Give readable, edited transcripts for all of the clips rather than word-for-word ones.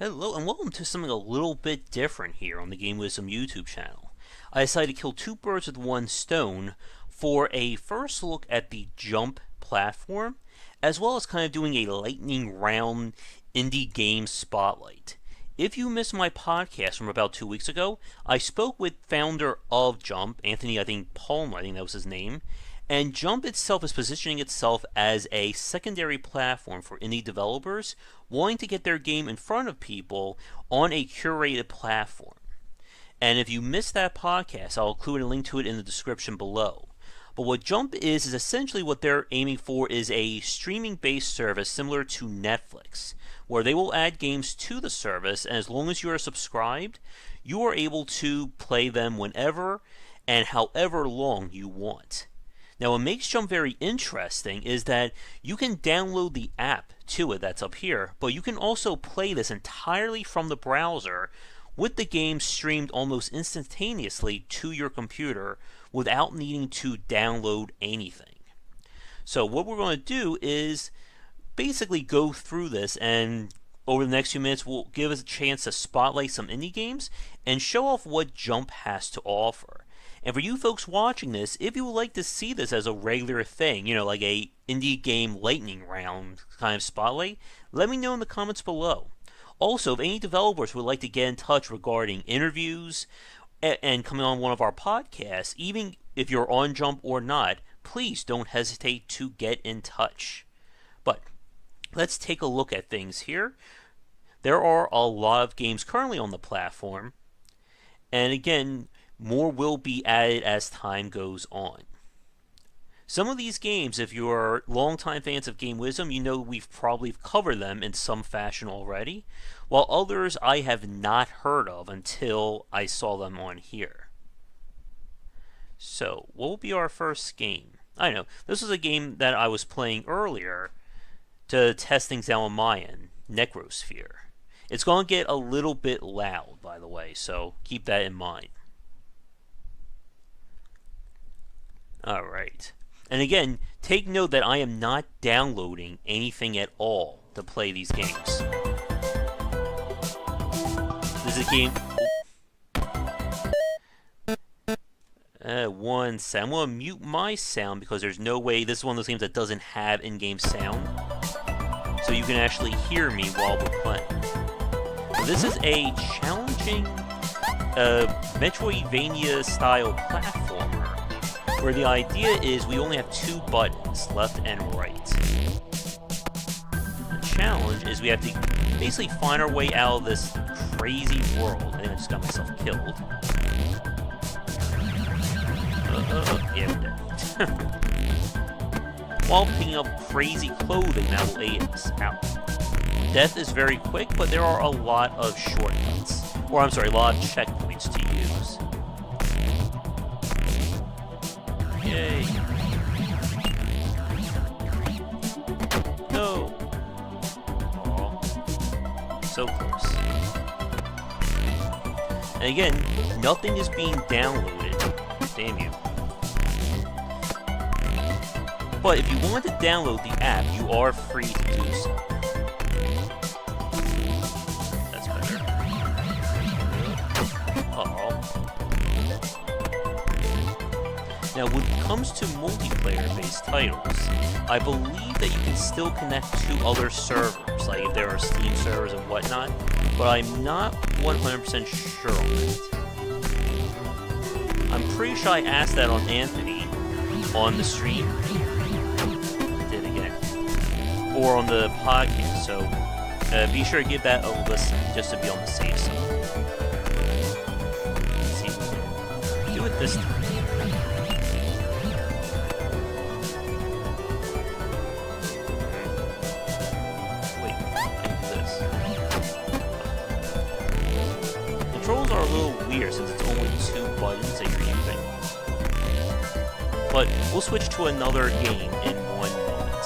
Hello and welcome to something a little bit different here on the Game Wisdom YouTube channel. I decided to kill two birds with one stone for a first look at the Jump platform, as well as kind of doing a lightning round indie game spotlight. If you missed my podcast from about 2 weeks ago, I spoke with founder of Jump, Anthony, Palmer, I think that was his name, and Jump itself is positioning itself as a secondary platform for indie developers wanting to get their game in front of people on a curated platform. And if you missed that podcast, I'll include a link to it in the description below. But what Jump is essentially what they're aiming for is a streaming-based service similar to Netflix, where they will add games to the service, and as long as you are subscribed, you are able to play them whenever and however long you want. Now, what makes Jump very interesting is that you can download the app to it that's up here, but you can also play this entirely from the browser with the game streamed almost instantaneously to your computer without needing to download anything. So what we're going to do is basically go through this, and over the next few minutes we'll give us a chance to spotlight some indie games and show off what Jump has to offer. And for you folks watching this, if you would like to see this as a regular thing, like a indie game lightning round kind of spotlight, let me know in the comments below. Also, if any developers would like to get in touch regarding interviews and coming on one of our podcasts, even if you're on Jump or not, please don't hesitate to get in touch. But let's take a look at things here. There are a lot of games currently on the platform, and again, more will be added as time goes on. Some of these games, if you're longtime fans of Game Wisdom, you know we've probably covered them in some fashion already, while others I have not heard of until I saw them on here. So, what will be our first game? I know, this was a game that I was playing earlier to test things out on my end, Necrosphere. It's going to get a little bit loud, by the way, so keep that in mind. Alright. And again, take note that I am not downloading anything at all to play these games. This is a game... one sound. I'm going to mute my sound because there's no way... This is one of those games that doesn't have in-game sound. So you can actually hear me while we're playing. So this is a challenging Metroidvania-style platformer, where the idea is we only have two buttons, left and right. The challenge is we have to basically find our way out of this crazy world. I think I just got myself killed. Yeah, we're dead. While picking up crazy clothing that will aid us out. Death is very quick, but there are a lot of shortcuts. Or, I'm sorry, a lot of checkpoints to use. Yay. No. Aw. So close. And again, nothing is being downloaded. Damn you. But if you want to download the app, you are free to do so. That's better. Uh-oh. Now, when it comes to multiplayer-based titles, I believe that you can still connect to other servers, like if there are Steam servers and whatnot, but I'm not 100% sure on that. I'm pretty sure I asked that on Anthony on the stream. I did again. Or on the podcast, so be sure to give that a listen, just to be on the safe side. Let's see if we can do it this time. Controls are a little weird since it's only two buttons that you're using. But we'll switch to another game in 1 minute.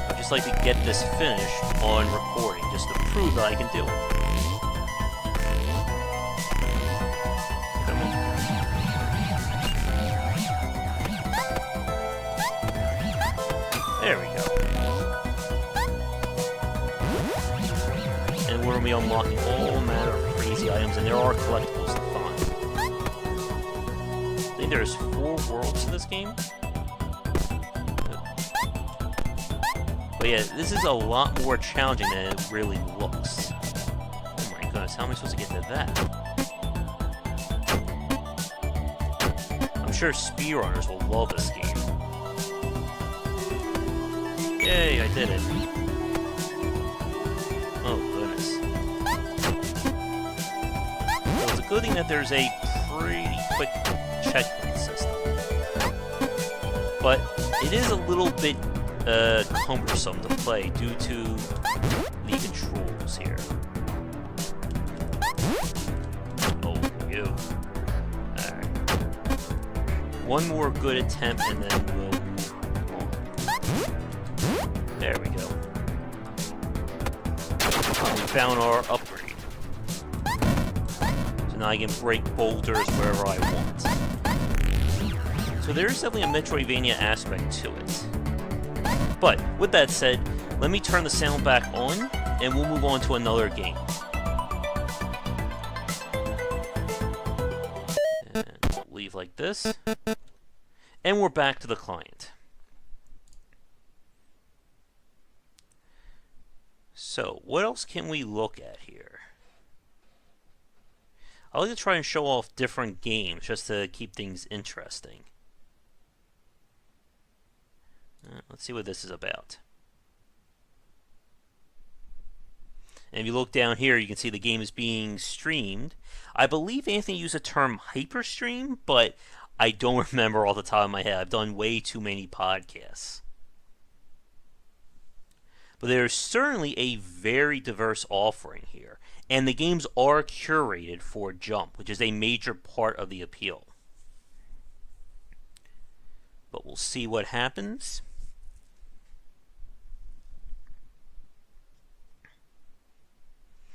I'd just like to get this finished on recording, just to prove that I can do it. Come on. There we go. And we're we're going to be unlocking all manner of crazy items, and there are collectibles to find. I think there's 4 worlds in this game. But yeah, this is a lot more challenging than it really looks. Oh my goodness, how am I supposed to get to that? I'm sure speedrunners will love this game. Yay, I did it. Oh goodness. Well, it's a good thing that there's a pretty quick checkpoint system. But it is a little bit cumbersome to play due to the controls here. Oh, you. Alright. One more good attempt and then we'll move on. There we go. We found our upgrade. So now I can break boulders wherever I want. So there is definitely a Metroidvania aspect to it. But, with that said, let me turn the sound back on, and we'll move on to another game. And we'll leave like this. And we're back to the client. So, what else can we look at here? I like to try and show off different games, just to keep things interesting. Let's see what this is about. And if you look down here, you can see the game is being streamed. I believe Anthony used the term hyperstream, but I don't remember off the top of my head. I've done way too many podcasts. But there's certainly a very diverse offering here. And the games are curated for Jump, which is a major part of the appeal. But we'll see what happens.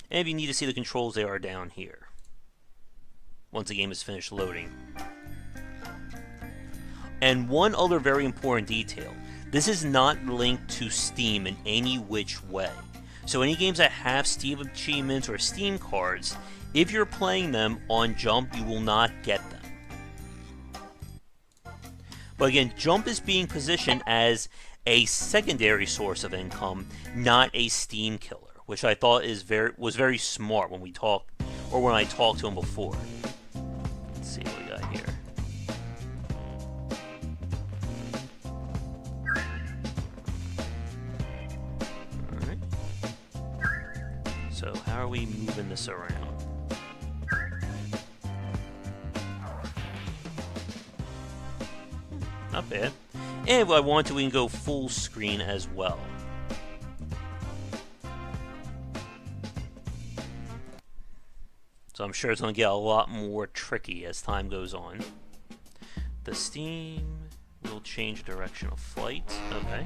And if you need to see the controls, they are down here. Once the game is finished loading. And one other very important detail. This is not linked to Steam in any which way. So any games that have Steam achievements or Steam cards, if you're playing them on Jump, you will not get them. But again, Jump is being positioned as a secondary source of income, not a Steam killer. Which I thought was very smart when we talked, or when I talked to him before. Let's see what we got here. Alright. So how are we moving this around? Not bad. And if I want to, we can go full screen as well. So I'm sure it's going to get a lot more tricky as time goes on. The Steam will change direction of flight. Okay.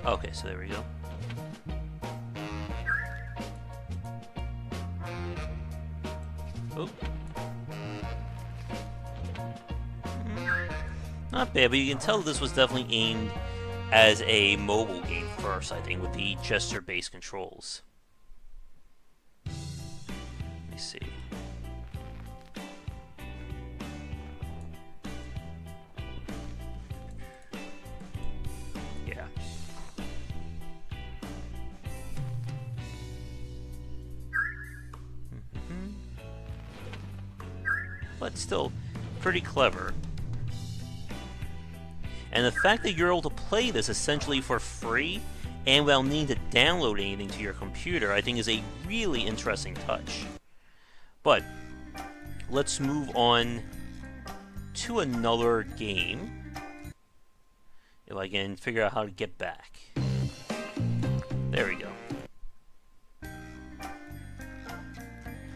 Okay, so there we go. Oh. Not bad, but you can tell this was definitely aimed as a mobile game first, I think, with the gesture-based controls. Let me see. Yeah. But still, pretty clever. And the fact that you're able to play this essentially for free and without needing to download anything to your computer, I think is a really interesting touch. But let's move on to another game. If I can figure out how to get back. There we go.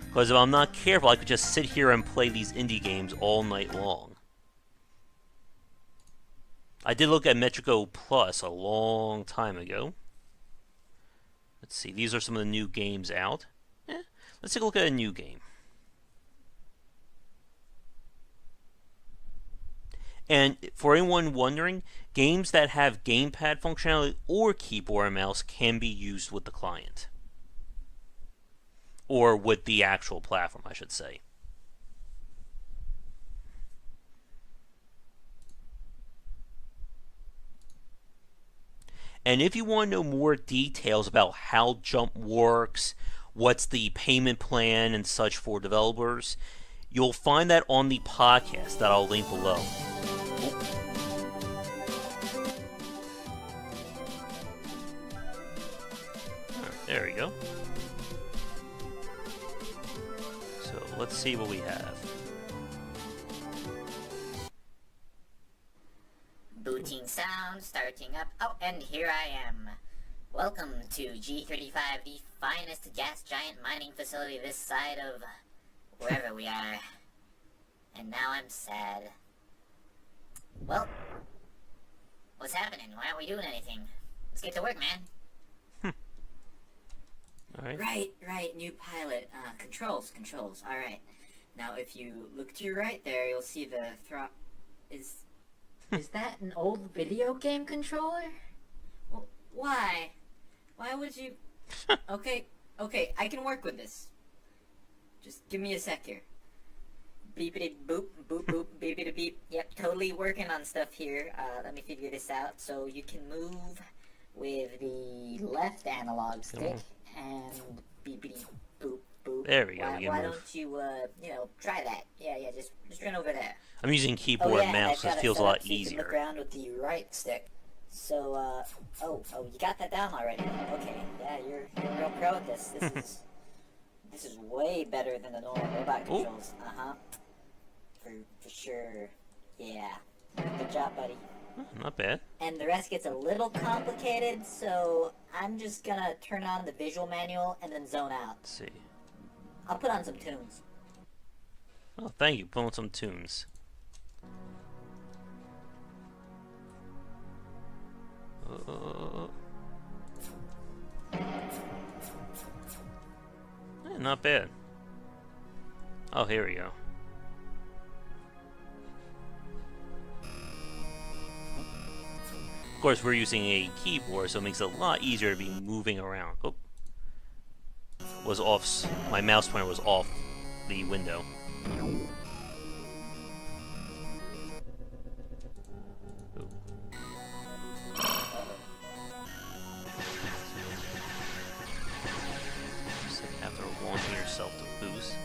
Because if I'm not careful, I could just sit here and play these indie games all night long. I did look at Metrico Plus a long time ago. Let's see, these are some of the new games out. Let's take a look at a new game. And for anyone wondering, games that have gamepad functionality or keyboard and mouse can be used with the client. Or with the actual platform, I should say. And if you want to know more details about how Jump works, what's the payment plan and such for developers, you'll find that on the podcast that I'll link below. There we go. So let's see what we have. Booting sound, starting up. Oh, and here I am. Welcome to G35, the finest gas giant mining facility this side of wherever we are. And now I'm sad. Well, what's happening? Why aren't we doing anything? Let's get to work, man. Alright. Right, new pilot. Controls. Alright. Now, if you look to your right there, you'll see the Is that an old video game controller? Well, why? Why would you... Okay, I can work with this. Just give me a sec here. Beepity boop, boop boop, beepity beep. Yep, totally working on stuff here. Let me figure this out. So you can move with the left analog stick and beepity boop boop. There we go. Why don't you, try that? Yeah, just run over there. I'm using keyboard and mouse, so it feels a lot easier. You can look around with the right stick. So, you got that down already. Okay, yeah, you're a real pro at this. This is way better than the normal robot controls. For sure. Yeah. Good job, buddy. Not bad. And the rest gets a little complicated, so I'm just gonna turn on the visual manual and then zone out. Let's see. I'll put on some tunes. Oh, thank you. Put on some tunes. Not bad. Oh, here we go. Of course, we're using a keyboard, so it makes it a lot easier to be moving around. Oh, was off. My mouse pointer was off the window. After launching yourself to boost.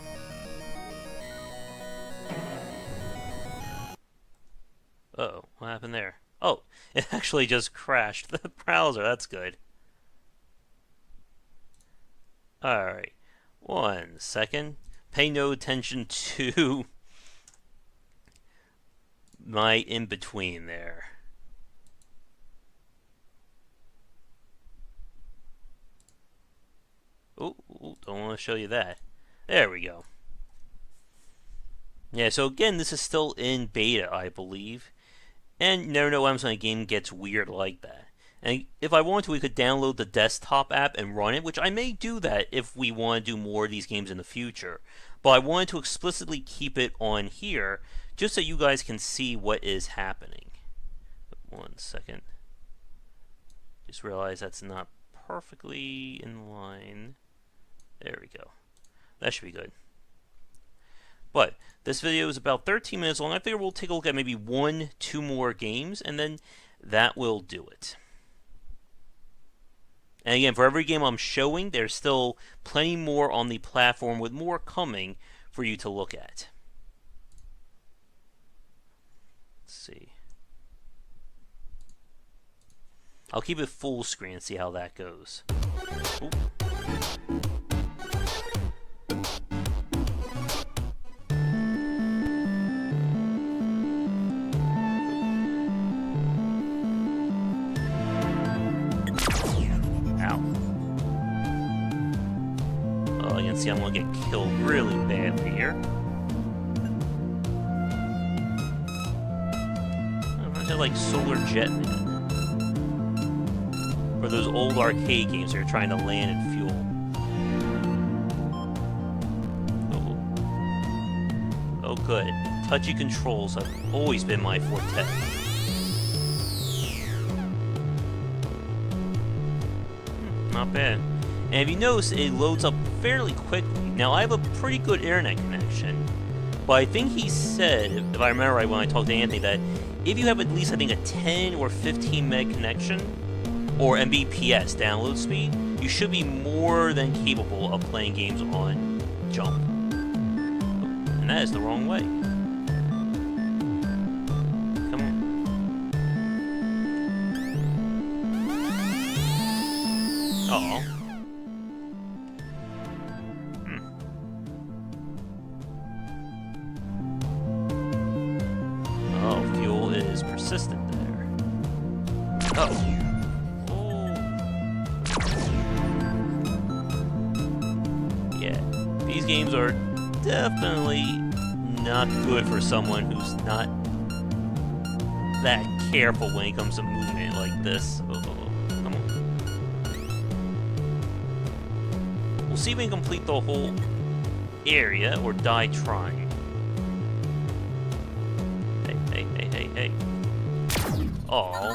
Uh-oh, what happened there? Oh, it actually just crashed the browser. That's good. Alright. 1 second. Pay no attention to my in-between there. Oh, don't want to show you that. There we go. Yeah, so again, this is still in beta, I believe. And you never know what happens when a game gets weird like that. And if I want to, we could download the desktop app and run it, which I may do that if we want to do more of these games in the future. But I wanted to explicitly keep it on here, just so you guys can see what is happening. 1 second. Just realized that's not perfectly in line. There we go. That should be good. But this video is about 13 minutes long. I figure we'll take a look at maybe 1-2 more games, and then that will do it. And again, for every game I'm showing, there's still plenty more on the platform with more coming for you to look at. Let's see. I'll keep it full screen and see how that goes. Ooh. See, I'm gonna get killed really badly here. I feel like Solar Jetman. Or those old arcade games where you're trying to land and fuel. Oh, good. Touchy controls have always been my forte. Not bad. And if you notice, it loads up fairly quickly. Now, I have a pretty good internet connection, but I think he said, if I remember right when I talked to Anthony, that if you have at least, I think, a 10 or 15 meg connection, or Mbps download speed, you should be more than capable of playing games on Jump. And that is the wrong way. Come on. Uh-oh. Oh, fuel is persistent there. Oh. These games are definitely not good for someone who's not that careful when it comes to movement like this. Oh, come on. We'll see if we can complete the whole area or die trying. Hey. Aw.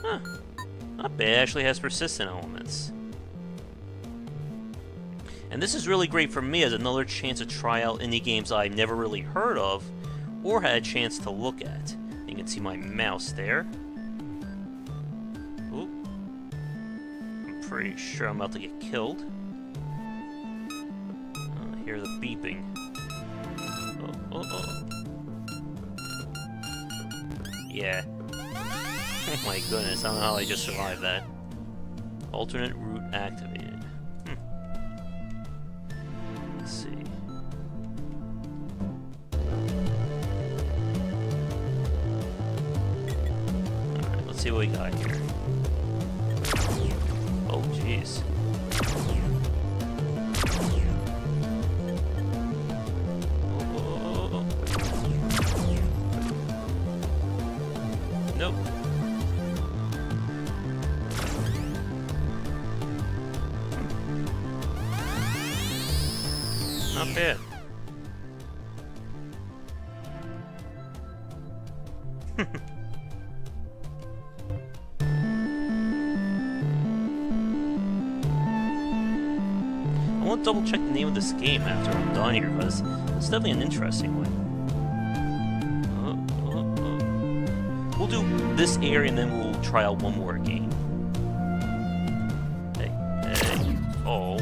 Huh. Not bad. It actually has persistent elements. And this is really great for me as another chance to try out indie games I've never really heard of or had a chance to look at. You can see my mouse there. Oop. I'm pretty sure I'm about to get killed. I hear the beeping. Oh. Yeah. Oh my goodness, I don't know how I just survived that. Alternate route activated. Let's see. Alright, let's see what we got here. Oh, jeez. Oh. Nope. Not bad. I want to double check the name of this game after I'm done here, because it's definitely an interesting one. We'll do this area and then we'll try out one more game. Hey. Oh.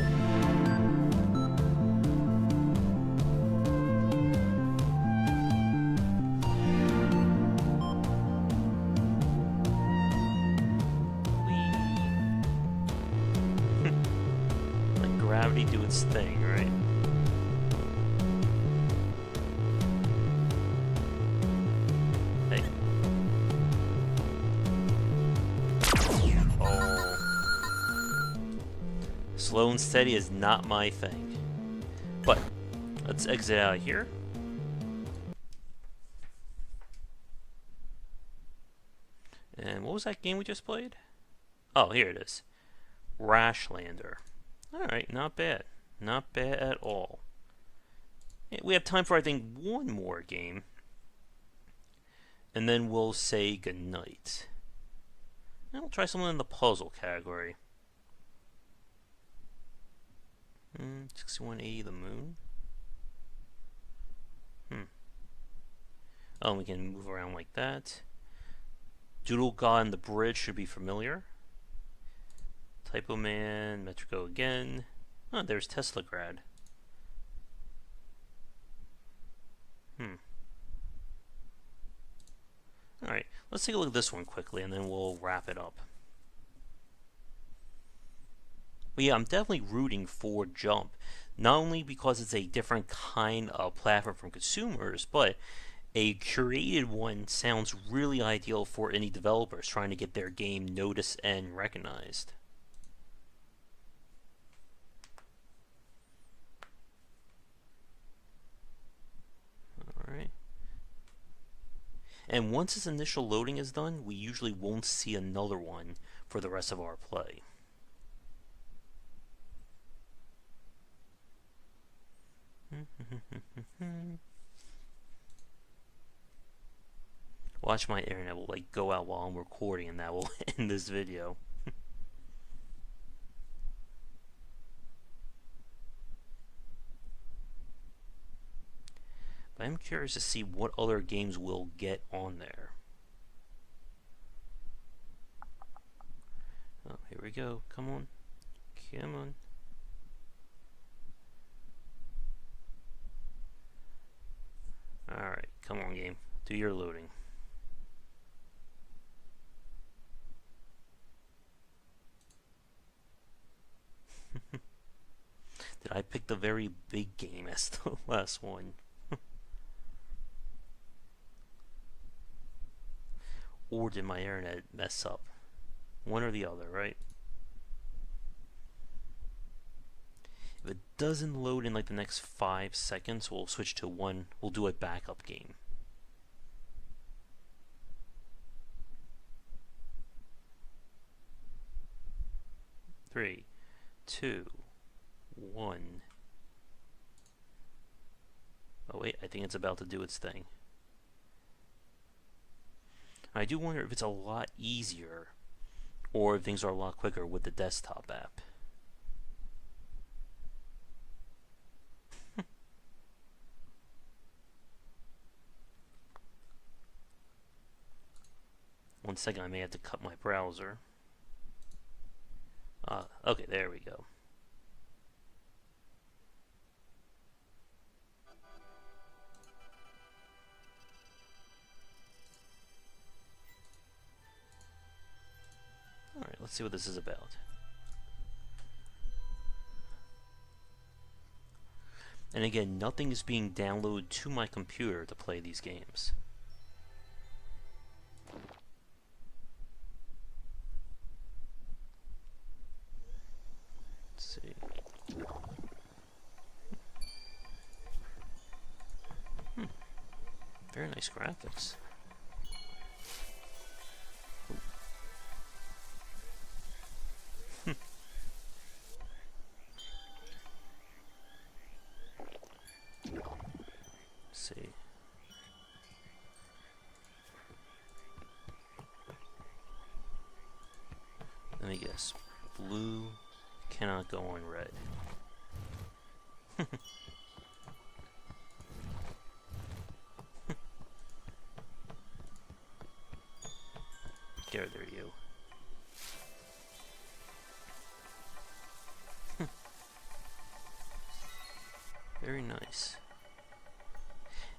Gravity do its thing, right? Hey. Oh. Slow and steady is not my thing. But, let's exit out of here. And what was that game we just played? Oh, here it is. Rashlander. Alright, not bad. Not bad at all. Yeah, we have time for, I think, one more game. And then we'll say goodnight. And we'll try something in the puzzle category. 6180 the moon. Oh, we can move around like that. Doodle God and the Bridge should be familiar. Typo Man, Metrico again. Oh, there's Teslagrad. Alright, let's take a look at this one quickly and then we'll wrap it up. But yeah, I'm definitely rooting for Jump. Not only because it's a different kind of platform from consumers, but a curated one sounds really ideal for any developers trying to get their game noticed and recognized. Alright. And once this initial loading is done, we usually won't see another one for the rest of our play. Watch my internet will like go out while I'm recording, and that will end this video. But I'm curious to see what other games we'll get on there. Oh, here we go. Come on. Come on. Alright, come on, game. Do your loading. Did I pick the very big game as the last one? Or did my internet mess up? One or the other, right? If it doesn't load in like the next 5 seconds, we'll switch to one. We'll do a backup game. Three, two, one. Oh wait, I think it's about to do its thing. I do wonder if it's a lot easier or if things are a lot quicker with the desktop app. One second, I may have to cut my browser. Okay, there we go. Alright, let's see what this is about. And again, nothing is being downloaded to my computer to play these games. Let's see. Very nice graphics. See. Let me guess. Blue cannot go on red. There you. Very nice.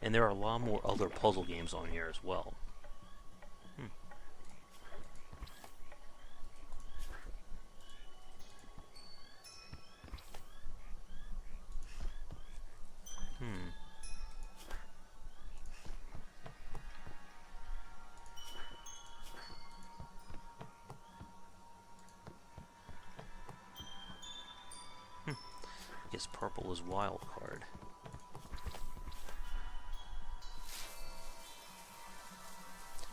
And there are a lot more other puzzle games on here as well. I guess purple is wild card.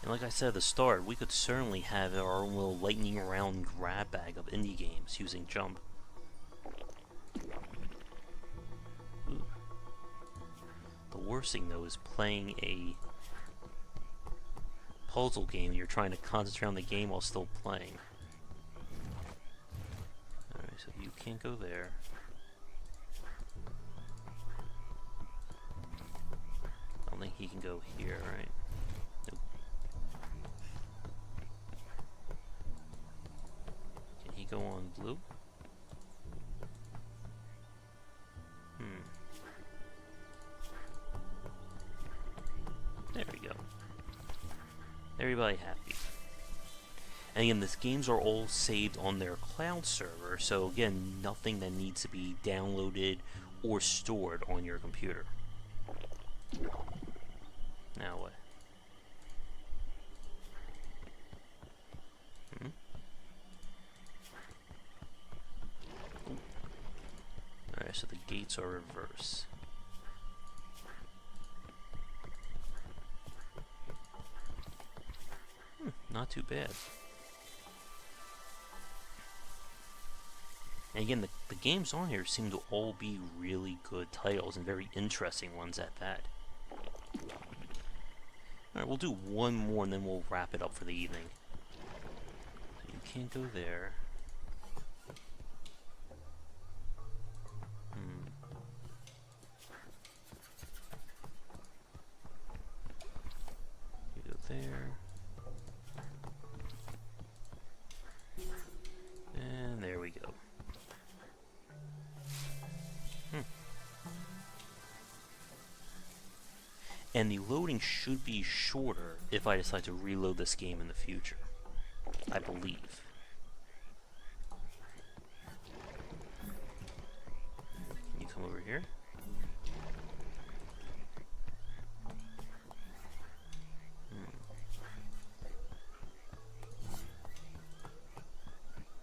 And like I said at the start, we could certainly have our own little lightning round grab bag of indie games using Jump. Ooh. The worst thing though is playing a puzzle game. You're trying to concentrate on the game while still playing. Alright, so you can't go there. I don't think he can go here, right? Nope. Can he go on blue? There we go. Everybody happy. And again, these games are all saved on their cloud server, so again, nothing that needs to be downloaded or stored on your computer. Now what? Alright, so the gates are reverse. Not too bad. And again, the games on here seem to all be really good titles and very interesting ones at that. Alright, we'll do one more and then we'll wrap it up for the evening. So you can't go there. You go there. And there we go. And the loading should be shorter if I decide to reload this game in the future, I believe. Can you come over here?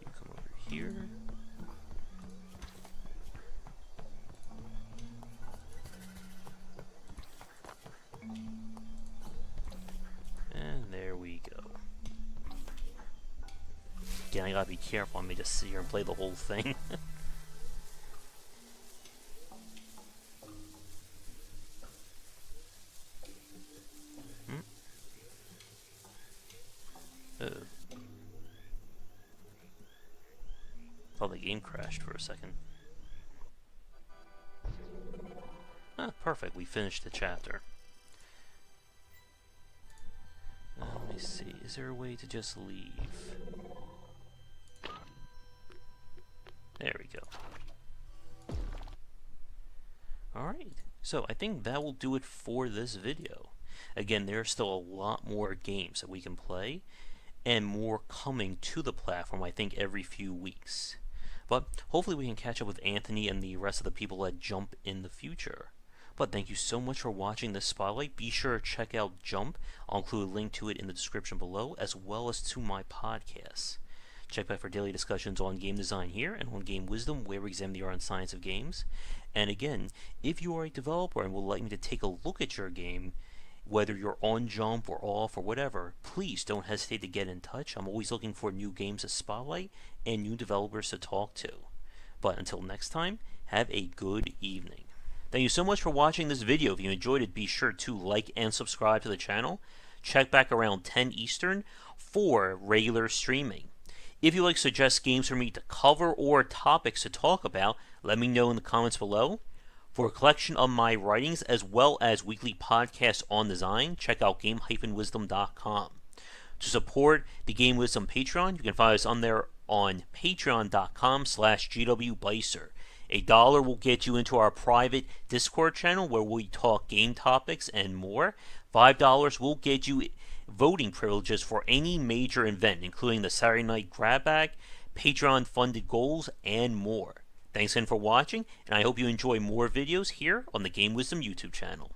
You come over here. And there we go. Again, I gotta be careful. I may just sit here and play the whole thing. Thought the game crashed for a second. Ah, perfect. We finished the chapter. Let me see. Is there a way to just leave? There we go. Alright. So, I think that will do it for this video. Again, there are still a lot more games that we can play, and more coming to the platform, I think, every few weeks. But hopefully we can catch up with Anthony and the rest of the people at Jump in the future. But thank you so much for watching this Spotlight. Be sure to check out Jump. I'll include a link to it in the description below, as well as to my podcasts. Check back for daily discussions on game design here and on game wisdom, where we examine the art and science of games. And again, if you are a developer and would like me to take a look at your game, whether you're on Jump or off or whatever, please don't hesitate to get in touch. I'm always looking for new games to spotlight and new developers to talk to. But until next time, have a good evening. Thank you so much for watching this video. If you enjoyed it, be sure to like and subscribe to the channel. Check back around 10 Eastern for regular streaming. If you'd like to suggest games for me to cover or topics to talk about, let me know in the comments below. For a collection of my writings as well as weekly podcasts on design, check out game-wisdom.com. To support the Game Wisdom Patreon, you can find us on there on patreon.com/gwbicer. $1 will get you into our private Discord channel where we talk game topics and more. $5 will get you voting privileges for any major event, including the Saturday Night Grab Bag, Patreon-funded goals, and more. Thanks again for watching, and I hope you enjoy more videos here on the Game Wisdom YouTube channel.